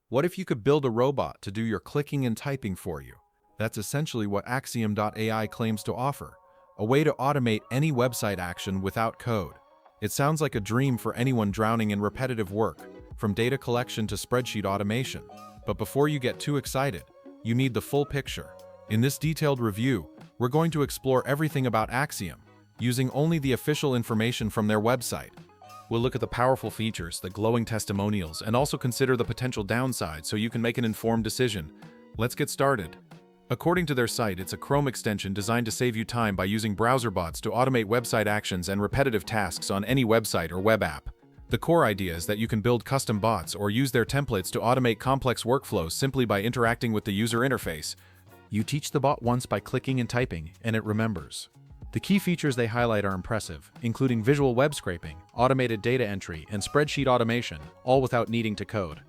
What if you could build a robot to do your clicking and typing for you? That's essentially what Axiom.ai claims to offer, a way to automate any website action without code. It sounds like a dream for anyone drowning in repetitive work, from data collection to spreadsheet automation. But before you get too excited, you need the full picture. In this detailed review, we're going to explore everything about Axiom, using only the official information from their website. We'll look at the powerful features, the glowing testimonials, and also consider the potential downsides so you can make an informed decision. Let's get started. According to their site, it's a Chrome extension designed to save you time by using browser bots to automate website actions and repetitive tasks on any website or web app. The core idea is that you can build custom bots or use their templates to automate complex workflows simply by interacting with the user interface. You teach the bot once by clicking and typing, and it remembers. The key features they highlight are impressive, including visual web scraping, automated data entry, and spreadsheet automation, all without needing to code.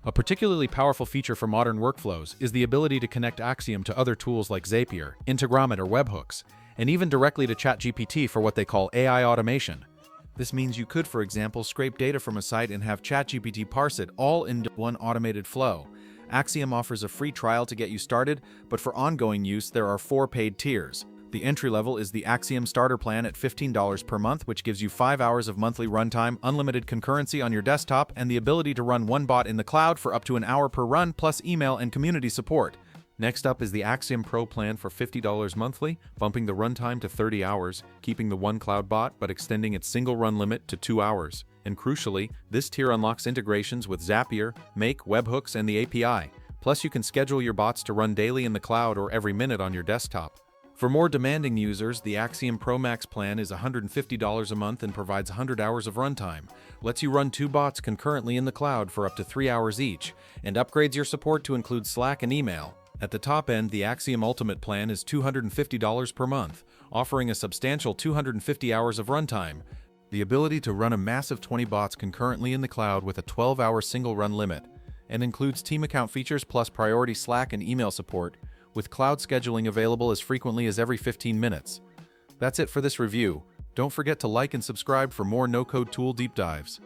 A particularly powerful feature for modern workflows is the ability to connect Axiom to other tools like Zapier, Integromat, or webhooks, and even directly to ChatGPT for what they call AI automation. This means you could, for example, scrape data from a site and have ChatGPT parse it all in one automated flow. Axiom offers a free trial to get you started, but for ongoing use, there are 4 paid tiers. The entry level is the Axiom Starter Plan at $15 per month, which gives you 5 hours of monthly runtime, unlimited concurrency on your desktop, and the ability to run one bot in the cloud for up to an hour per run, plus email and community support. Next up is the Axiom Pro Plan for $50 monthly, bumping the runtime to 30 hours, keeping the one cloud bot but extending its single run limit to 2 hours. And crucially, this tier unlocks integrations with Zapier, Make, webhooks, and the API. Plus, you can schedule your bots to run daily in the cloud or every minute on your desktop. For more demanding users, the Axiom Pro Max plan is $150 a month and provides 100 hours of runtime, lets you run 2 bots concurrently in the cloud for up to 3 hours each, and upgrades your support to include Slack and email. At the top end, the Axiom Ultimate plan is $250 per month, offering a substantial 250 hours of runtime, the ability to run a massive 20 bots concurrently in the cloud with a 12-hour single run limit, and includes team account features plus priority Slack and email support, with cloud scheduling available as frequently as every 15 minutes. That's it for this review. Don't forget to like and subscribe for more no-code tool deep dives.